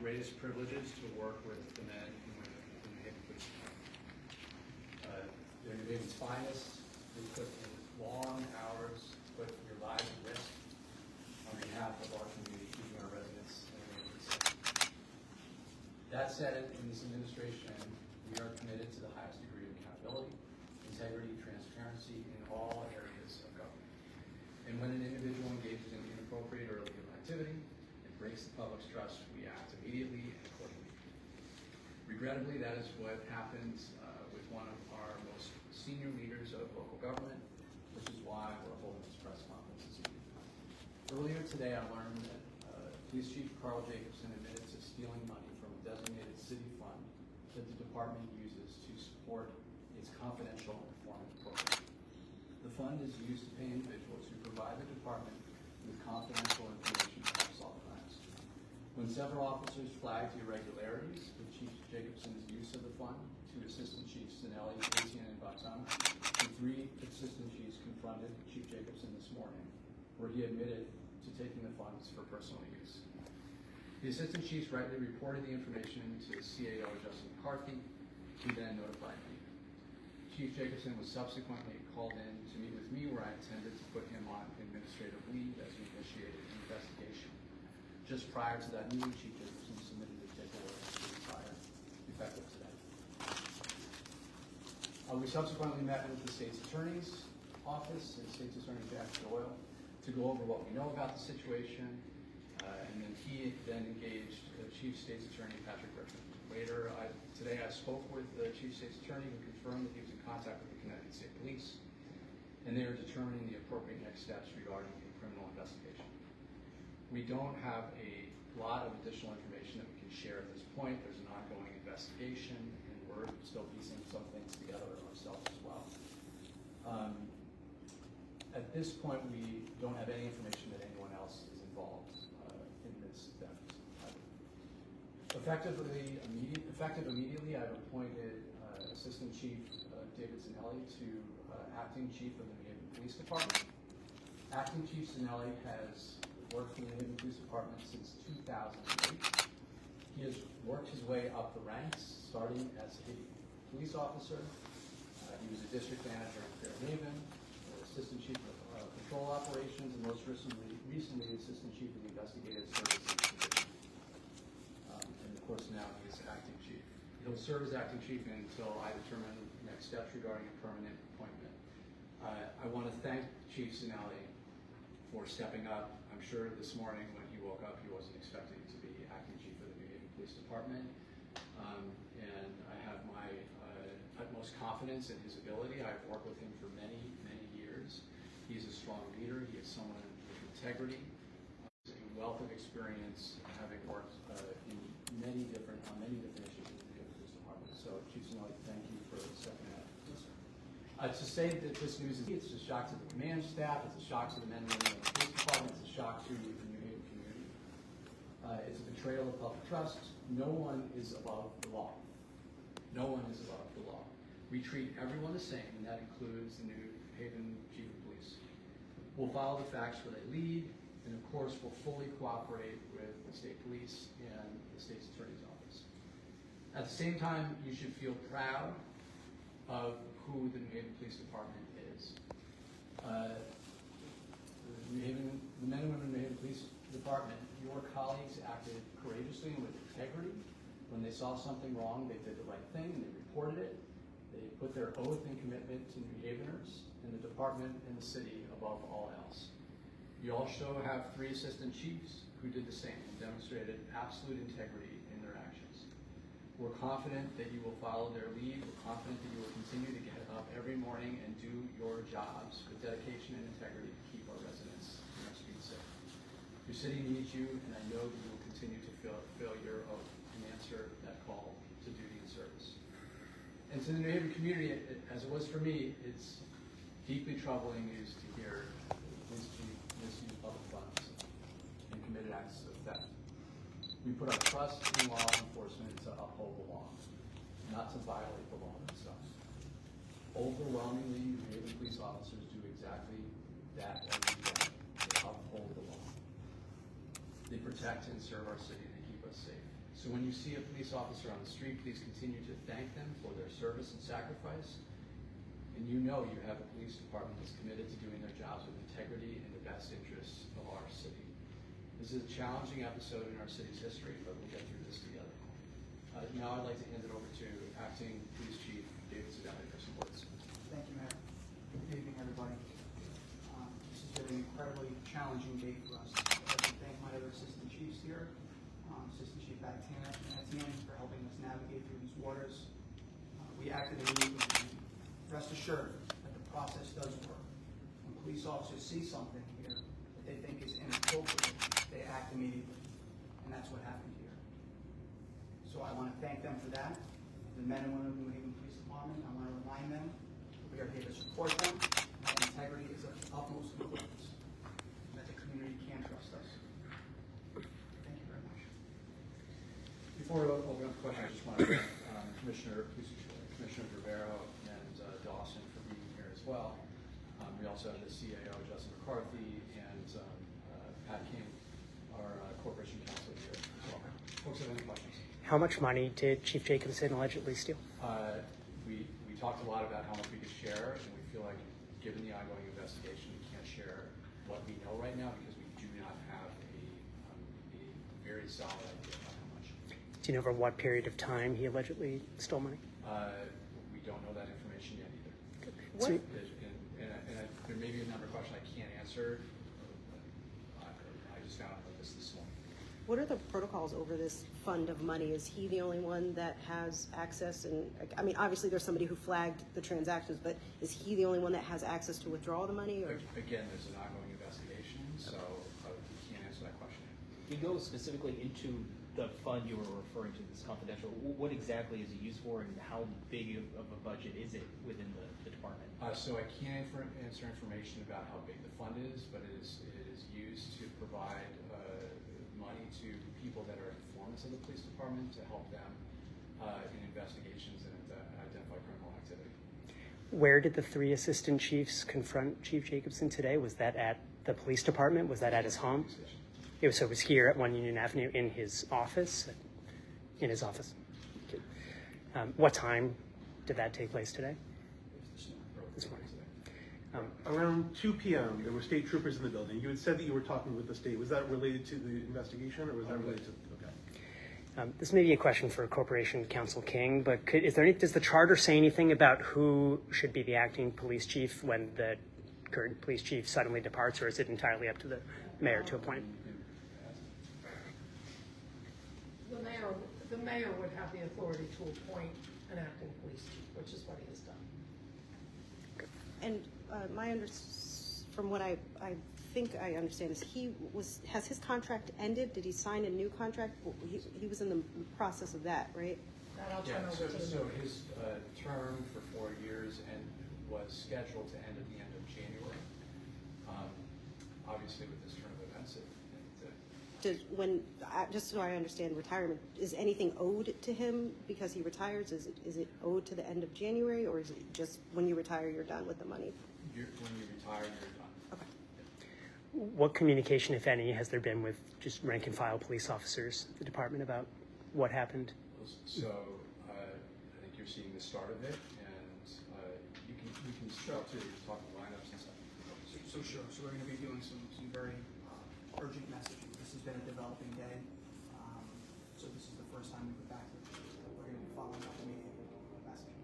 greatest privileges to work with the men and women of the New Haven Police Department. They're New Haven's finest. They put in long hours, put your lives at risk on behalf of our community, keeping our residents and neighbors safe. That said, in this administration, we are committed to the highest degree of accountability, integrity, transparency in all areas of government. And when an individual engages in inappropriate or illegal activity and breaks the public's trust, we act immediately and accordingly. Regrettably, that is what happens with one of our most senior leaders of local government, which is why we're holding this press conference this evening. Earlier today, I learned that Police Chief Karl Jacobson admitted to stealing money from a designated city fund that the department uses to support its confidential informant program. The fund is used to pay individuals who provide the department with confidential information to help solve crimes. When several officers flagged irregularities with Chief Jacobson's use of the fund to Assistant Chiefs Sinelli, Etienne, and Baton, the three assistant chiefs confronted Chief Jacobson this morning, where he admitted to taking the funds for personal use. The assistant chiefs rightly reported the information to CAO Justin McCarthy, who then notified me. Chief Jacobson was subsequently called in to meet with me, where I intended to put him on administrative leave as we initiated an investigation. Just prior to that meeting, Chief Jacobson submitted his paperwork to retire, effective today. We subsequently met with the state's attorney's office and State's Attorney Jack Doyle to go over what we know about the situation, and then he engaged Chief State's Attorney Patrick Griffin. Later, today I spoke with the Chief State's Attorney, who confirmed that he was in contact with the Connecticut State Police, and they are determining the appropriate next steps regarding the criminal investigation. We don't have a lot of additional information that we can share at this point. There's an ongoing investigation, and we're still piecing some things together ourselves as well. At this point, we don't have any information that anyone else is involved in this theft. Effective immediately, I've appointed Assistant Chief David Sinelli to Acting Chief of the New Haven Police Department. Acting Chief Sinelli has worked in the New Haven Police Department since 2008. He has worked his way up the ranks, starting as a police officer. He was a district manager in Fairhaven, Assistant Chief of Patrol Operations, and most recently Assistant Chief of the Investigative Services Division. And of course now he is Acting Chief. He'll serve as Acting Chief until I determine next steps regarding a permanent appointment. I want to thank Chief Sinelli for stepping up. I'm sure this morning when he woke up, he wasn't expecting to be Acting Chief of the New Haven Police Department. And I have my utmost confidence in his ability. I've worked with him for many, many years. He's a strong leader. He is someone with integrity, a wealth of experience, having worked on many different issues in the New Haven Police Department. So, Chief Sinelli, thank you for stepping up. To say that this news it's a shock to the command staff, it's a shock to the men and women of the police department, it's a shock to the New Haven community. It's a betrayal of public trust. No one is above the law. No one is above the law. We treat everyone the same, and that includes the New Haven Chief of Police. We'll follow the facts where they lead, and of course, we'll fully cooperate with the state police and the state's attorney's office. At the same time, you should feel proud of who the New Haven Police Department is. The men and women of the New Haven Police Department, your colleagues acted courageously and with integrity. When they saw something wrong, they did the right thing, and they reported it. They put their oath and commitment to New Haveners and the department and the city above all else. You also have three assistant chiefs who did the same and demonstrated absolute integrity in their actions. We're confident that you will follow their lead. We're confident that you will continue to get up every morning and do your jobs with dedication and integrity to keep our residents and our streets safe. Your city needs you, and I know that you will continue to fulfill your oath and answer that call to duty and service. And to the New Haven community, as it was for me, it's deeply troubling news to hear police chief misuse public funds and committed acts of theft. We put our trust in law enforcement to uphold the law, not to violate the law themselves. Overwhelmingly, New Haven police officers do exactly that every day. They uphold the law. They protect and serve our city, and they keep us safe. So when you see a police officer on the street, please continue to thank them for their service and sacrifice. And you know you have a police department that's committed to doing their jobs with integrity in the best interests of our city. This is a challenging episode in our city's history, but we'll get through this together. Now I'd like to hand it over to Acting Police Chief David Sedali for some words. Thank you, Mayor. Good evening, everybody. This has been an incredibly challenging day for us. I'd like to thank my other assistant chiefs here, Assistant Chief Etienne for helping us navigate through these waters. We acted immediately. Rest assured that the process does work. When police officers see something here that they think is inappropriate, they act immediately. And that's what happened here. So I want to thank them for that. The men and women of the New Haven Police Department, I want to remind them that we are here to support them, and that integrity is of utmost importance, and that the community can trust us. Thank you very much. Before we open up questions, I just want to thank Commissioner Rivero and Dawson for being here as well. We also have the CAO, Justin McCarthy, and Pat King, our Corporation Counsel here as well. Folks have any questions? How much money did Chief Jacobson allegedly steal? We talked a lot about how much we could share, and we feel like, given the ongoing investigation, we can't share what we know right now because we do not have a very solid idea about how much. Do you know over what period of time he allegedly stole money? We don't know that information yet either. What? And there may be a number of questions I can't answer. I just found out about this morning. What are the protocols over this fund of money? Is he the only one that has access? And I mean, obviously there's somebody who flagged the transactions, but is he the only one that has access to withdraw the money? Or? Again, there's an ongoing investigation, so we can't answer that question. Can you go specifically into the fund you were referring to, this confidential? What exactly is it used for, and how big of a budget is it within the department? So I can't answer information about how big the fund is, but it is used to provide money to people that are informants of the police department to help them in investigations and identify criminal activity. Where did the 3 assistant chiefs confront Chief Jacobson today? Was that at the police department? Was that at his home? So it was here at 1 Union Avenue in his office? In his office. What time did that take place today? This morning. Around 2 p.m., there were state troopers in the building. You had said that you were talking with the state. Was that related to the investigation, or was that related to? Okay. This may be a question for Corporation Counsel King, but does the charter say anything about who should be the acting police chief when the current police chief suddenly departs, or is it entirely up to the mayor to appoint? The mayor would have the authority to appoint an acting police chief, which is what he has done. And from what I think I understand is has his contract ended? Did he sign a new contract? He was in the process of that, right? That I'll turn over to the so his term for 4 years was scheduled to end at the end of January. Obviously, with this turn of events, just so I understand retirement, is anything owed to him because he retires? Is it owed to the end of January, or is it just when you retire you're done with the money? when you retire, you're done. Okay. What communication, if any, has there been with just rank and file police officers at the department about what happened? So I think you're seeing the start of it, and you can start to talk lineups and stuff. So sure. So we're going to be doing some very urgent messaging. This has been a developing day. So this is the first time we went back to the police. We're going to be following up immediately with messaging.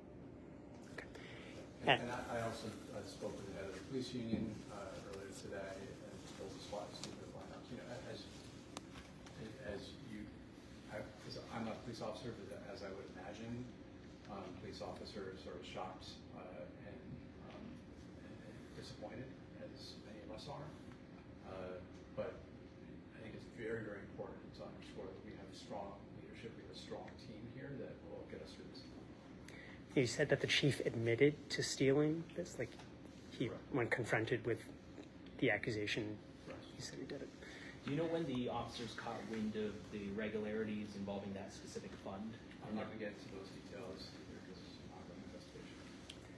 And I also spoke with the head of the police union earlier today, and told us why it's the lineups. You know, I'm not a police officer, but as I would imagine, police officers are shocked and disappointed, as many of us are. But I think it's very, very important to underscore that we have strong leadership, we have a strong team here that will get us through this. You said that the chief admitted to stealing this, like when confronted with the accusation, he said he did it. Do you know when the officers caught wind of the irregularities involving that specific fund? I'm not going to get into those details either because it's an ongoing investigation.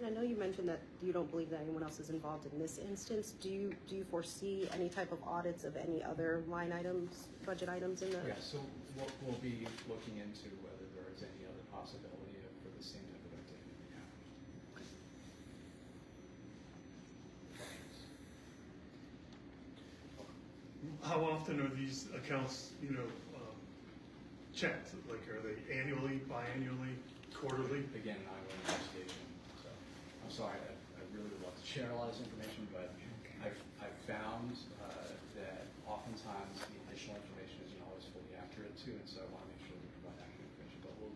And I know you mentioned that you don't believe that anyone else is involved in this instance. Do you foresee any type of audits of any other line items, budget items in the? Yeah, so we'll be looking into whether there is any other possibility for the same type of activity to happen. How often are these accounts, checked? Like, are they annually, biannually, quarterly? Again, an ongoing investigation, so I'm sorry, I really would love to share a lot of this information, but I've found that oftentimes the additional information isn't always fully accurate too, and so I want to make sure we provide accurate information, but we'll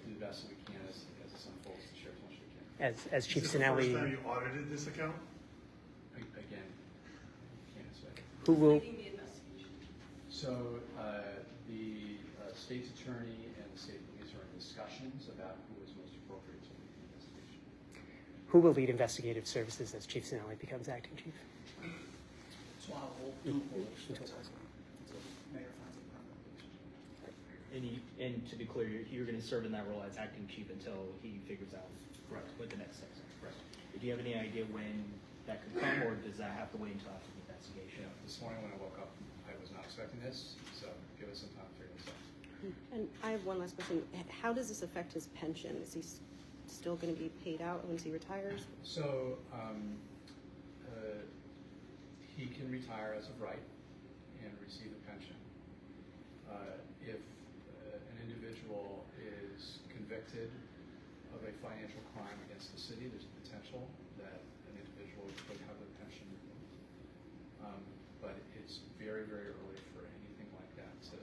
do the best that we can as this unfolds to share as much as we can. As Chief Is this the first Sinelli, time you audited this account? Again, can't say. who will, So the state's attorney and the state police are in discussions about who is most appropriate to lead the investigation. who will lead investigative services as Chief Sinelli becomes acting chief? So I'll hold until Mayor finds a permanent. And to be clear, you're going to serve in that role as acting chief until he figures out Correct. what the next steps are. Correct. Do you have any idea when that could come, or does that have to wait until after the investigation? This morning when I woke up, I was not expecting this, so give us some time to figure this out. And I have one last question. How does this affect his pension? Is he still going to be paid out once he retires? So he can retire as of right and receive a pension. If an individual is convicted of a financial crime against the city, there's a potential that an individual could have their pension removed. But it's very, very early for anything like that to